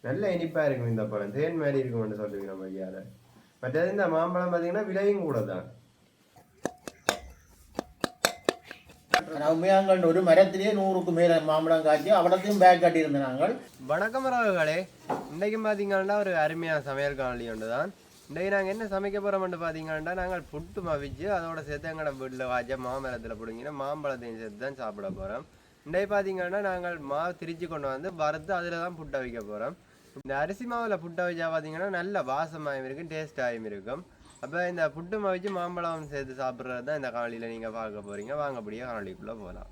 நல்ல இனிப்பாக இருக்கும் இந்த பழம், தேன் மாதிரி இருக்கும்னு சொல்லுவீங்க நம்ம ஐயாவில். மற்றது இந்த மாம்பழம் பார்த்தீங்கன்னா விலையும் கூட தான். உண்மையாங்கள் ஒரு மரத்திலேயே 100க்கு மேலே மாம்பழம் காய்ச்சி அவடத்தையும் பேக் கட்டியிருந்த நாங்கள். வணக்கம் உறவுகளே, இன்றைக்கு பார்த்தீங்கன்னா ஒரு அருமையான சமையல் காணொலி ஒன்று தான். இன்றைக்கு நாங்கள் என்ன சமைக்க போகிறோம்னு பார்த்தீங்கன்னா, நாங்கள் புட்டு மவிச்சு அதோட சேர்த்து எங்களோட வீட்டில் வாய்ச்ச மாமரத்தில் பிடிங்கினா மாம்பழத்தையும் சேர்த்து தான் சாப்பிட போகிறோம். இன்றைக்கு பார்த்தீங்கன்னா நாங்கள் மாவு திரிச்சு கொண்டு வந்து வறுத்து அதில் தான் புட்டை வைக்க போகிறோம். இந்த அரிசி மாவில் புட்டை வச்சா பார்த்தீங்கன்னா நல்ல வாசமாகவும் இருக்கும், டேஸ்டாகவும் இருக்கும். அப்போ இந்த புட்டு மவிச்சு மாம்பழம் சேர்த்து சாப்பிட்றது தான் இந்த காணொலியில் நீங்கள் பார்க்க போகிறீங்க. வாங்கப்படியே காணொலிக்குள்ளே போகலாம்.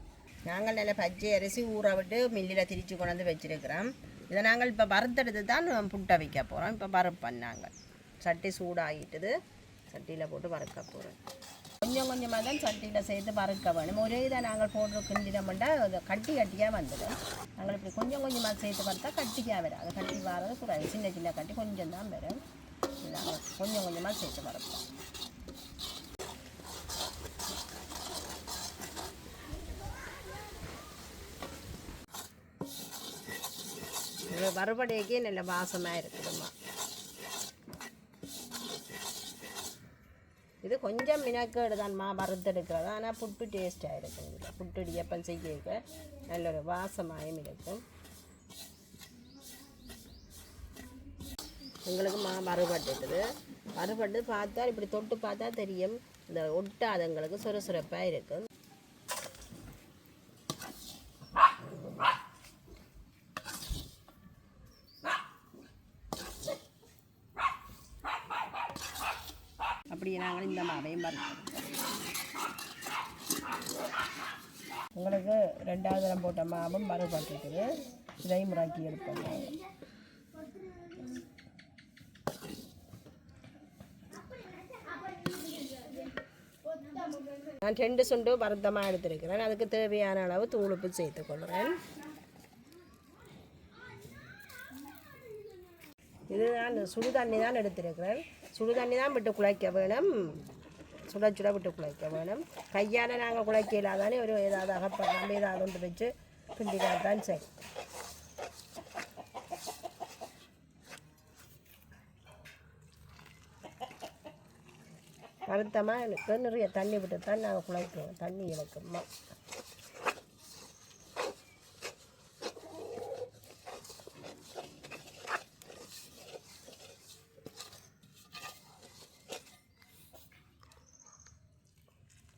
நாங்கள் நல்ல பச்சை அரிசி ஊற விட்டு மில்லில் திரிச்சு கொண்டு வந்து வச்சுருக்கிறோம். இதை நாங்கள் இப்போ வறுத்தெடுத்து தான் புட்டை வைக்க போகிறோம். இப்போ வறுப்போம். நாங்கள் சட்டி சூடாகிட்டுது, சட்டியில் போட்டு வறுக்க போகிறோம். கொஞ்சம் கொஞ்சமாக தான் சட்டியில் சேர்த்து வறுக்க வேணும். ஒரே இதை நாங்கள் போட்டு கிண்டினோம்னா அதை கட்டி கட்டியாக வந்துடும். நாங்கள் இப்படி கொஞ்சம் கொஞ்சமாக சேர்த்து வறுத்தா கட்டிக்காக வரும். அது கட்டி வரது கூடாது, சின்ன சின்ன கட்டி கொஞ்சம் தான் வரும். நாங்கள் கொஞ்சம் கொஞ்சமாக சேர்த்து வறுப்போம். இது வறுபடைக்கே நல்ல வாசமாக இருக்குதும்மா. இது கொஞ்சம் மினக்கேடு தான்மா வறுத்தெடுக்கிறது, ஆனால் புட்டு டேஸ்ட்டாக இருக்கும். இதில் புட்டு இடியப்பம் செய்ய நல்ல ஒரு வாசமாயும் இருக்கும். எங்களுக்கு வறுபட்டுட்டுது. வறுபட்டு பார்த்தா இப்படி தொட்டு பார்த்தா தெரியும், இந்த ஒட்டாதங்களுக்கு சுரசுரப்பாக இருக்கும். அப்படியே நாங்கள் இந்த மாவையும் வறுக்கிறோம். உங்களுக்கு 2வது தரம் போட்ட மாவும் வறுபட்டுருக்குது. இதையும் முறாக்கி எடுப்போம். நான் 2 சுண்டு வறுத்தமாக எடுத்துருக்கிறேன். அதுக்கு தேவையான அளவு தூளுப்பு சேர்த்துக்கொள்கிறேன். இது நான் சுடு தண்ணி தான் எடுத்துருக்கிறேன். சுடு தண்ணி தான் விட்டு குழைக்க வேணும், சுட சுட விட்டு குழைக்க வேணும். கையால் நாங்கள் குழைக்க இல்லாதானே ஒரு ஏதாவது அகப்படாமல் ஏதாவது ஒன்று வச்சு கிண்டினால் தான் சரி. வருத்தமாக எனக்கு நிறைய தண்ணி விட்டு தான் நாங்கள் குழைக்கிறோம். தண்ணி இழக்குமா.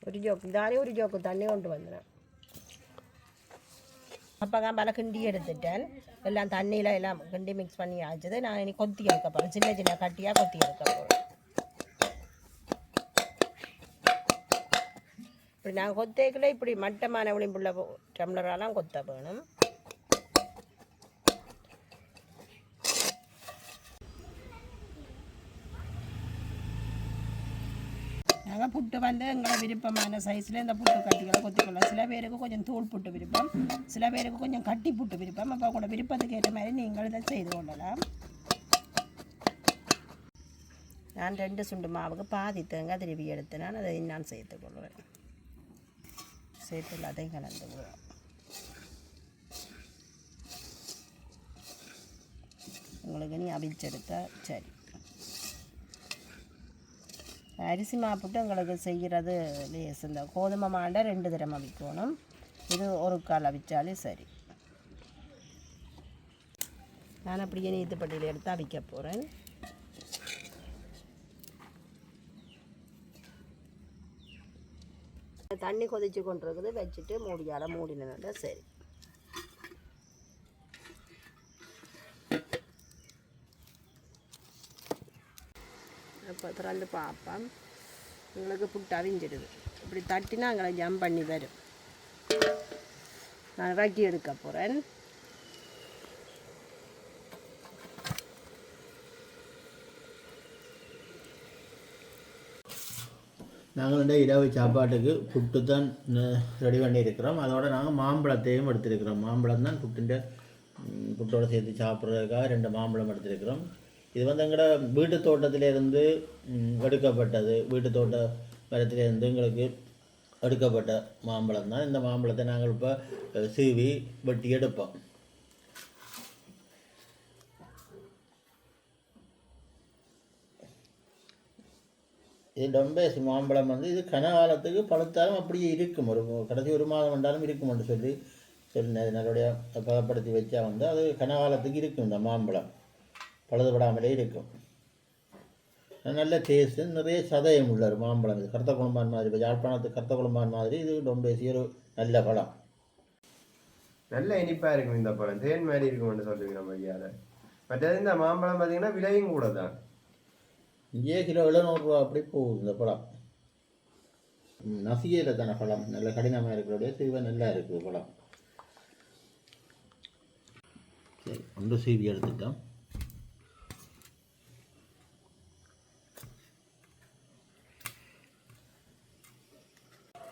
ഒരു ജോക്ക് ഇതാനും ഒരു ജോക്ക് തണ്ണി കൊണ്ട് വന്നതാണ്. அப்போ பல கிண்டி எடுத்துட்டேன். எல்லாம் தண்ணியில் எல்லாம் கிண்டி மிக்ஸ் பண்ணி ஆச்சுது. நான் இனி கொத்தி எடுக்க போகிறேன். சின்ன சின்ன கட்டியாக கொத்தி எடுக்க போகிறேன். இப்படி நாங்கள் கொத்தேக்கில் இப்படி மட்டமான விளிம்புள்ள டம்ளரெல்லாம் கொத்த வேணும். நாங்கள் புட்டு வந்து எங்களை விருப்பமான சைஸில் இந்த புட்டு கட்டிகளை கொத்திக்கொள்ளலாம். சில பேருக்கு கொஞ்சம் தூள் புட்டு விருப்பம், சில பேருக்கு கொஞ்சம் கட்டி புட்டு விருப்பம். அப்போ உங்களோட விருப்பத்துக்கு ஏற்ற மாதிரி நீங்கள் இதை செய்து கொள்ளலாம். நான் 2 சுண்டு மாவுக்கு பாதி தேங்காய் திருவி எடுத்து நான் அதை நான் சேர்த்து கொள்வேன். சேர்த்து எல்லாத்தையும் கலந்து விடுவோம். உங்களுக்கு நீ அவிச்செடுத்தா சரி. அரிசி மாப்புட்டு உங்களுக்கு செய்கிறது லேஸ். இந்த கோதுமை மாண்டை 2 தரம் அவிக்கணும். இது ஒரு கால் அவிச்சாலே சரி. நான் அப்படியே நீத்துப்பட்டியில் எடுத்து அவிக்க போகிறேன். தண்ணி கொதிச்சு கொண்டிருக்குது, வச்சுட்டு மூடியால் மூடினா சரி. அப்போ திறந்து பார்ப்போம். உங்களுக்கு புட்டு அவிஞ்சிடுது. இப்படி தட்டினா அங்கே ஜம் பண்ணி வரும். நான் இறக்கி எடுக்க போகிறேன். நாங்கள் வந்து இரவு சாப்பாட்டுக்கு புட்டு தான் ரெடி பண்ணியிருக்கிறோம். அதோடு நாங்கள் மாம்பழத்தையும் எடுத்துருக்கிறோம். மாம்பழம் தான் புட்டோடு சேர்த்து சாப்பிட்றதுக்காக 2 மாம்பழம் எடுத்துருக்கிறோம். இது வந்து எங்களோட வீட்டு தோட்டத்திலேருந்து எடுக்கப்பட்டது. வீட்டு தோட்ட மரத்திலேருந்து எங்களுக்கு எடுக்கப்பட்ட மாம்பழம் தான். இந்த மாம்பழத்தை நாங்கள் இப்போ சீவி வெட்டி எடுப்போம். இது டொம்பேசி மாம்பழம் வந்து இது கனகாலத்துக்கு பழுத்தாலும் அப்படியே இருக்கும், ஒரு கடைசி ஒரு மாதம் வந்தாலும் இருக்கும்னு சொல்லி நல்லபடியாக பதப்படுத்தி வச்சா வந்து அது கனகாலத்துக்கு இருக்கும். இந்த மாம்பழம் பழுதுபடாமலே இருக்கும். நல்ல டேஸ்ட்டு, நிறைய சதயம் உள்ள ஒரு மாம்பழம். இது கருத்த குழம்பான் மாதிரி, இப்போ யாழ்ப்பாணத்துக்கு கருத்த குழம்பான் மாதிரி இது டொம்பேசி ஒரு நல்ல பழம். நல்ல இனிப்பாக இருக்கும் இந்த பழம், தேன் மாதிரி இருக்கும்னு சொல்லுவீங்க நம்ம ஐயாவில். மற்றது இந்த மாம்பழம் பார்த்தீங்கன்னா விலையும் கூட தான், இங்கே கிலோ 700 ரூபா அப்படி போகுது இந்த பழம். நசிகையில் தானே பழம், நல்ல கடினமாக இருக்கிறோடைய சீவை நல்லா இருக்குது பழம். சரி, ஒன்று சீவி எடுத்துட்டோம்.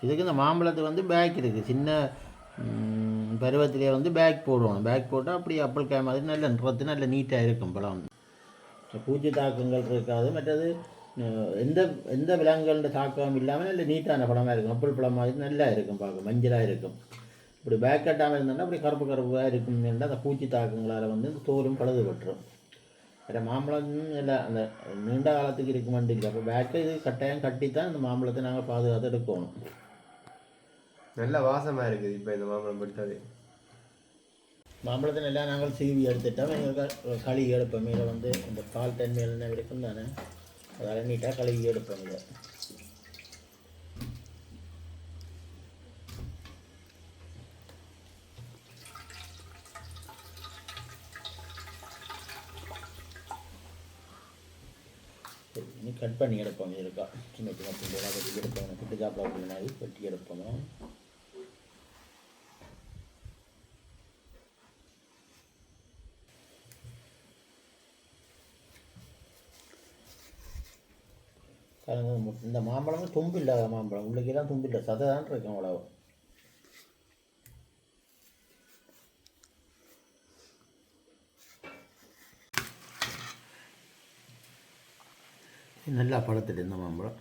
இதுக்கு இந்த மாம்பழத்துக்கு வந்து பேக் இருக்குது, சின்ன பருவத்திலே வந்து பேக் போடுவோம். பேக் போட்டால் அப்படி அப்பல் காய் மாதிரி நல்ல நிறத்து நல்ல நீட்டாக இருக்கும் பழம். பூச்சி தாக்கங்கள் இருக்காது. மற்றது எந்த எந்த விலங்குகளோட தாக்கம் இல்லாமல் நல்ல நீட்டான பழமாக இருக்கும். அப்பல் பழம் மாதிரி நல்லா இருக்கும், பார்க்க மஞ்சளாக இருக்கும். இப்படி பேக் கட்டாமல் இருந்தோம்னா அப்படி கருப்பு கருப்பாக இருக்கும். அந்த பூச்சி தாக்கங்களால் வந்து இந்த தோலும் பழுதுபட்டுரும். வேறு மாம்பழம் இல்லை அந்த நீண்ட காலத்துக்கு இருக்க மாட்டேங்குது. அப்போ பேக்கை இது கட்டாயம் கட்டித்தான் இந்த மாம்பழத்தை நாங்கள் பாதுகாத்து எடுக்கணும். நல்ல வாசமாக இருக்குது இப்போ இந்த மாம்பழம் பிடித்தது. மாம்பழத்தை நல்லா நாங்கள் சீவி எடுத்துட்டோம். எங்களுக்கு கழுவி எடுப்போம். மேலே வந்து இந்த பால் தன்மையில் என்ன இருக்கும் தானே, அதால் நீட்டாக கழுவி எடுப்போம். இதை இனி கட் பண்ணி எடுப்போம். இருக்கா சின்ன சின்ன புள்ளெல்லாம் வெட்டி எடுப்போம். புட்டு சாப்பிட மாதிரி வெட்டி எடுப்போம். இந்த மாம்பழம் தும்பு இல்லாத மாம்பழம், உள்ளுக்கெல்லாம் தும்பு இல்லை, சதை தான் இருக்கும். அவ்வளோ நல்லா பழத்துட்டு இந்த மாம்பழம்.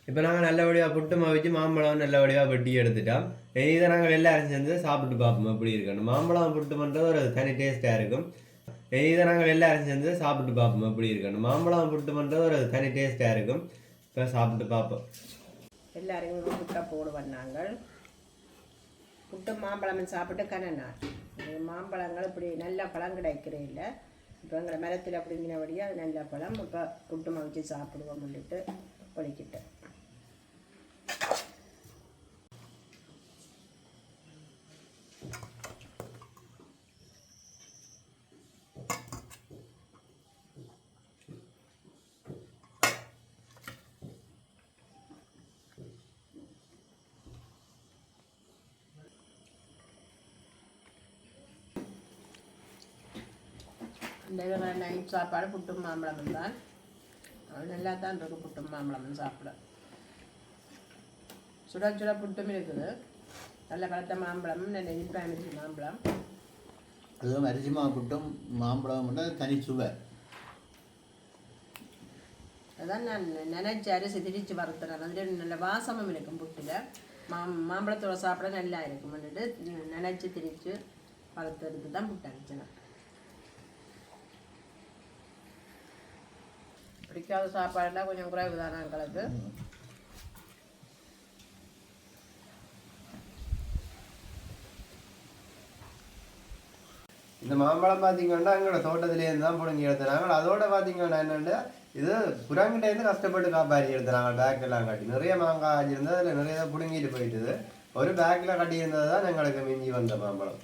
இப்போ நாங்கள் நல்லபடியாக புட்டு மாவிச்சு மாம்பழம் நல்லபடியாக வெட்டி எடுத்துட்டோம். இதை நாங்கள் எல்லாரும் சேர்ந்து சாப்பிட்டு பார்ப்போம் எப்படி இருக்கணும். மாம்பழம் புட்டு பண்ணுறது ஒரு தனி டேஸ்ட்டாக இருக்கும். இதை நாங்கள் எல்லாரும் சேர்ந்து சாப்பிட்டு பார்ப்போம் எப்படி இருக்கணும். மாம்பழம் புட்டு பண்ணுறது ஒரு தனி டேஸ்ட்டாக இருக்கும். இப்போ சாப்பிட்டு பார்ப்போம். எல்லாரும் புட்டை போடுவோம். நாங்கள் புட்டு மாம்பழம் சாப்பிட்டு கனனா மாம்பழங்கள் இப்படி நல்ல பழம் கிடைக்கிறே இல்லை. இப்போ எங்களை மரத்தில் அப்படிங்கிறபடியாக அது நல்ல பழம். இப்போ புட்டு மாவிச்சு சாப்பிடுவோம் சொல்லிட்டு ஒழிக்கிட்டு இந்த நைட் சாப்பாடு புட்டும் மாம்பழம் தான். நல்லா தான் இருக்குது புட்டும் மாம்பழம் சாப்பிட. சுட சுட புட்டும் இருக்குது. நல்ல பழத்த மாம்பழம், நல்ல இனிப்பாக அரிசி மாம்பழம். அதுவும் அரிசி மாவு புட்டும் மாம்பழம் தனி சுவை. அதான் நான் நினைச்ச அரிசி திரிச்சு வறுத்துறேன். அதில் நல்ல வாசமும் இருக்கும் புட்டில். மாம்பழத்தோட சாப்பிட நல்லா இருக்கும் நினைச்சு திரிச்சு வறுத்ததுக்கு தான் புட்டு அரைச்சினேன். பிடிக்காத சாப்பாடுலாம் கொஞ்சம் குறைவு தானே எங்களுக்கு. இந்த மாம்பழம் பார்த்தீங்கன்னா எங்களோட தோட்டத்திலேருந்து தான் பிடுங்கி எடுத்துனாங்க. அதோட பார்த்தீங்கன்னா என்னென்னா இது குரங்கிட்டேருந்து கஷ்டப்பட்டு காப்பாற்றி எடுத்துனாங்க. பேக்கெல்லாம் கட்டி நிறைய மாங்காய் ஆகியிருந்தது, அதில் நிறைய தான் பிடுங்கிட்டு போயிட்டுது. ஒரு பேக்கில் கட்டியிருந்தது தான் எங்களுக்கு மிஞ்சி வந்த மாம்பழம்.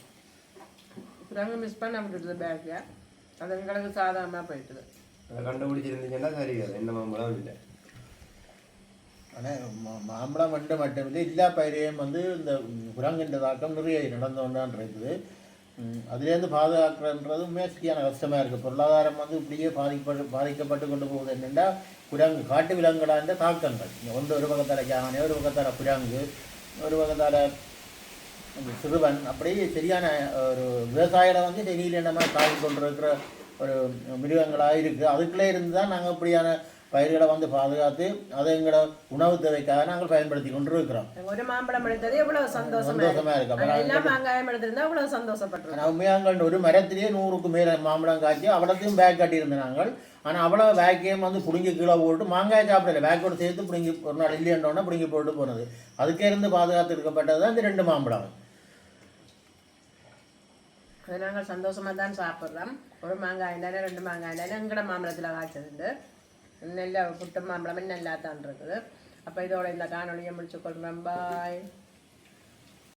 குரங்கு மிஸ் பண்ண விட்டுடுது பேக்கில், அது எங்களுக்கு சாதாரணமாக போயிட்டுது. அதை கண்டுபிடிச்சிருந்துச்சுன்னா சரி, அது என்ன மாம்பழம் இல்லை. ஆனால் மாம்பழம் மட்டும் இல்லை, எல்லா பயிரையும் வந்து இந்த குரங்கின்ற தாக்கம் நிறைய நடந்தோண்டான் இருக்குது. அதுலேருந்து பாதுகாக்கிறன்றது மேற்கியான கஷ்டமாக இருக்குது. பொருளாதாரம் வந்து இப்படியே பாதிக்கப்பட்டு கொண்டு போகுது. என்னென்னா குரங்கு காட்டு விலங்குகளான தாக்கங்கள். ஒன்று ஒரு பக்கத்தால் யானை, ஒரு பக்கத்தால் குரங்கு, ஒரு பக்கத்தால் சிறுவன், அப்படியே சரியான ஒரு விவசாயிகளை வந்து டெய்லியில் நம்ம தாக்கி கொண்டு இருக்கிற ஒரு மிருகங்களாக இருக்குது. அதுக்குள்ளே இருந்து தான் நாங்கள் இப்படியான பயிர்களை வந்து பாதுகாத்து அதை எங்களோட உணவு தேவைக்காக நாங்கள் பயன்படுத்தி கொண்டு இருக்கிறோம். ஒரு மாம்பழம் எடுத்தது எவ்வளவு சந்தோஷமா இருக்கு. எல்லாம் மாங்காயம் எடுத்திருந்தா அவ்வளவு சந்தோஷப்பட்டிருக்கோம். உண்மையாங்க ஒரு மரத்திலேயே 100க்கு மேலே மாம்பழம் காய்ச்சி அவ்வளோத்தையும் பேக் கட்டியிருந்தோம் நாங்கள். ஆனால் அவ்வளோ பேக்கையும் வந்து பிடுங்கி கீழே போட்டு மாங்காய் சாப்பிடல, பேக்கோடு சேர்த்து பிடுங்கி ஒரு நாள் இல்லையன்றோன்னா பிடுங்கி போட்டு போனது. அதுக்கே இருந்து பாதுகாத்து எடுக்கப்பட்டது தான் இந்த 2 மாம்பழம். அதை நாங்கள் சந்தோஷமாக தான் சாப்பிட்றோம். ஒரு மாங்காய் இருந்தாலும் 2 மாங்காய் இருந்தாலும் எங்கட மாம்பழத்தில் காய்ச்சது நல்ல புட்டு மாம்பழம் நல்லா தான் இருக்குது. அப்போ இதோட இந்த காணொலியை முடிச்சுக்கொள்கிறோம். பாய்.